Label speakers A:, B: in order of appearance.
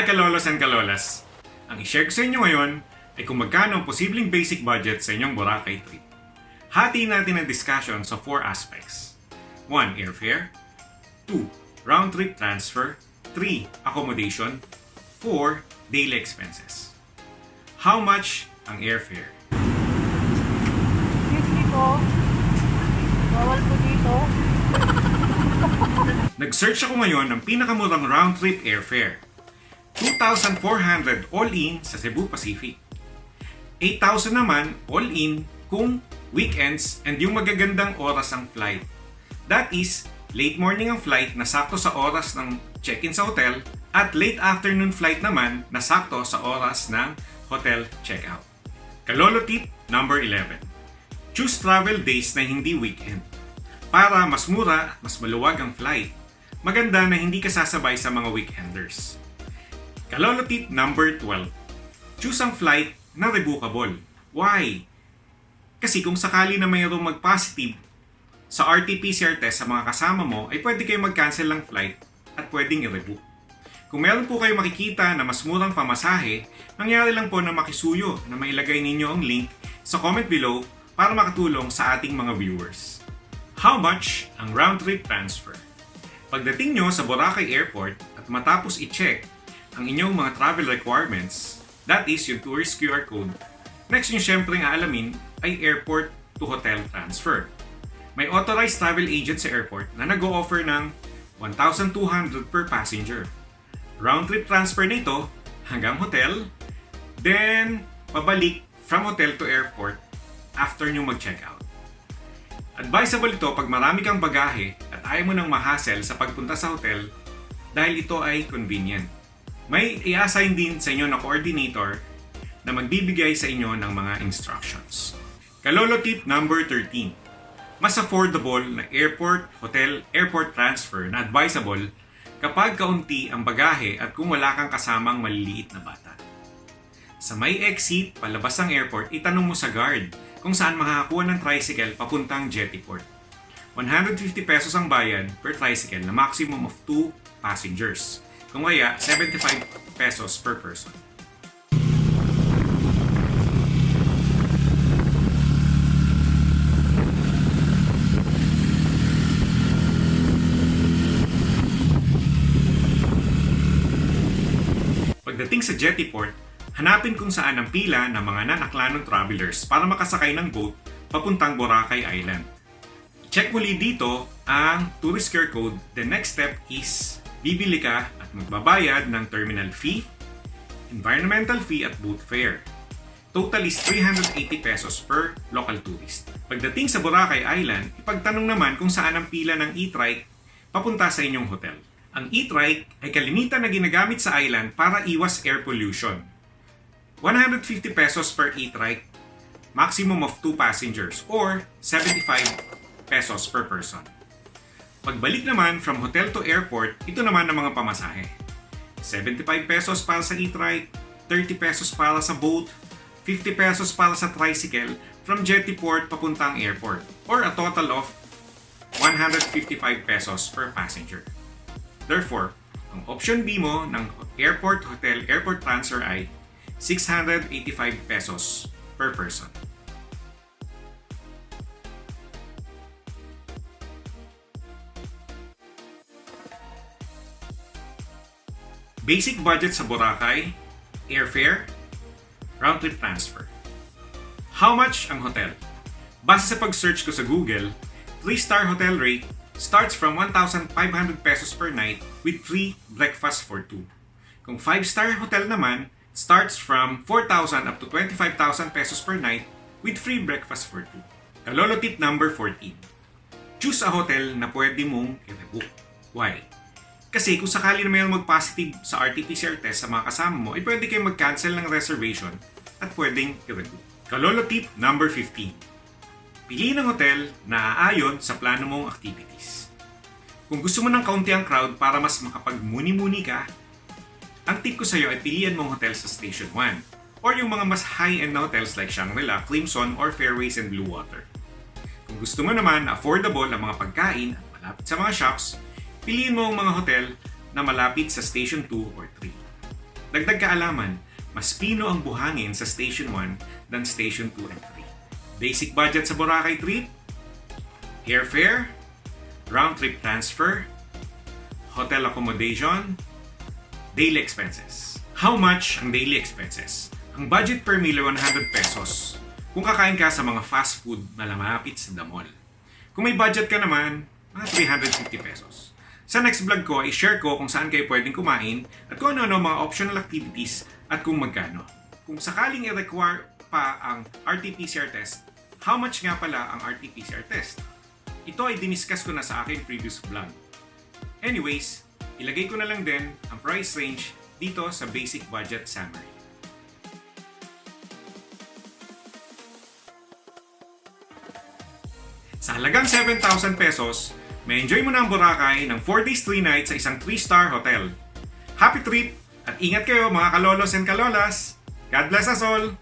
A: Hi kalolos and kalolas! Ang i-share ko sa inyo ngayon ay kung magkano ang posibleng basic budget sa inyong Boracay trip. Hatiin natin ang discussion sa 4 aspects. 1. Airfare 2. Round trip transfer 3. Accommodation 4. Daily expenses. How much ang airfare?
B: Excuse po. Bawal po dito.
A: Nag-search ako ngayon ng pinakamurang round trip airfare. 2,400 all-in sa Cebu Pacific. 8,000 naman all-in kung weekends and yung magagandang oras ang flight. That is, late morning ang flight na sakto sa oras ng check-in sa hotel at late afternoon flight naman na sakto sa oras ng hotel check-out. Kalolo tip number 11. Choose travel days na hindi weekend. Para mas mura, mas maluwag ang flight. Maganda na hindi ka sasabay sa mga weekenders. Kalolo tip number 12. Choose ang flight na rebookable. Why? Kasi kung sakali na mayroong mag-positive sa RT-PCR test sa mga kasama mo, ay pwede kayo mag-cancel ng flight at pwedeng i-rebook. Kung meron po kayo makikita na mas murang pamasahe, nangyari lang po na makisuyo na mailagay ninyo ang link sa comment below para makatulong sa ating mga viewers. How much ang round-trip transfer? Pagdating nyo sa Boracay Airport at matapos i-check ang inyong mga travel requirements, that is yung tourist QR code, next nyo syempre nga alamin ay airport to hotel transfer. May authorized travel agent sa airport na nag-o-offer ng 1,200 per passenger. Round-trip transfer nito hanggang hotel, then pabalik from hotel to airport after nyo mag-check out. Advisable ito pag marami kang bagahe at ayaw mo nang ma-hassle sa pagpunta sa hotel dahil ito ay convenient. May i-assign din sa inyo na coordinator na magbibigay sa inyo ng mga instructions. Kalolo tip number 13. Mas affordable na airport, hotel, airport transfer na advisable kapag kaunti ang bagahe at kung wala kang kasamang maliliit na bata. Sa may exit, palabas ng airport, itanong mo sa guard kung saan makakakuha ng tricycle papuntang jettyport. 150 pesos ang bayad per tricycle na maximum of 2 passengers. Kung kaya, 75 pesos per person. Pagdating sa jettyport, hanapin kung saan ang pila ng mga nanaklanong travelers para makasakay ng boat papuntang Boracay Island. Check muli dito ang tourist QR code. The next step is bibili ka at magbabayad ng terminal fee, environmental fee at boat fare. Total is 380 pesos per local tourist. Pagdating sa Boracay Island, ipagtanong naman kung saan ang pila ng e-trike papunta sa inyong hotel. Ang e-trike ay kalimitan na ginagamit sa island para iwas air pollution. 150 pesos per e-trike, maximum of 2 passengers or 75 pesos per person. Pagbalik naman from hotel to airport, ito naman ang mga pamasahe. 75 pesos para sa e-trike, 30 pesos para sa boat, 50 pesos para sa tricycle from jettyport papuntang airport, or a total of 155 pesos per passenger. Therefore, ang option B mo ng airport, hotel, airport transfer ay 685 pesos per person. Basic budget sa Boracay, airfare, round-trip transfer. How much ang hotel? Base sa pag-search ko sa Google, 3-star hotel rate starts from 1,500 pesos per night with free breakfast for 2. Kung 5-star hotel naman, starts from 4,000 up to 25,000 pesos per night with free breakfast for 2. Kalolo tip number 14. Choose a hotel na pwede mong i-rebook. Why? Kasi kung sakali na mayroong mag-positive sa RT-PCR test sa mga kasama mo, ay pwede kayong mag-cancel ng reservation at pwedeng i-rebook. Kalolo tip number 15. Pili ng hotel na aayon sa plano mong activities. Kung gusto mo ng kaunti ang crowd para mas makapag-muni-muni ka, ang tip ko sa iyo ay pilian mong hotel sa Station 1 or yung mga mas high-end na hotels like Shangri-La, Crimson, or Fairways and Blue Water. Kung gusto mo naman na affordable ang mga pagkain at malapit sa mga shops, piliin mo ang mga hotel na malapit sa Station 2 or 3. Dagdag kaalaman, mas pino ang buhangin sa Station 1 than Station 2 and 3. Basic budget sa Boracay Trip, airfare, round-trip transfer, hotel accommodation, daily expenses. How much ang daily expenses? Ang budget per meal ay 100 pesos kung kakain ka sa mga fast food na lamapit sa the mall. Kung may budget ka naman, mga 350 pesos. Sa next vlog ko, i-share ko kung saan kayo pwedeng kumain at kung ano-ano mga optional activities at kung magkano. Kung sakaling i-require pa ang RT-PCR test, how much nga pala ang RT-PCR test? Ito ay diniscuss ko na sa aking previous vlog. Anyways, ilagay ko na lang din ang price range dito sa basic budget summary. Sa halagang 7,000 pesos, may enjoy mo na ang Boracay ng 4 days 3 nights sa isang 3-star hotel. Happy trip at ingat kayo mga kalolos and kalolas! God bless us all!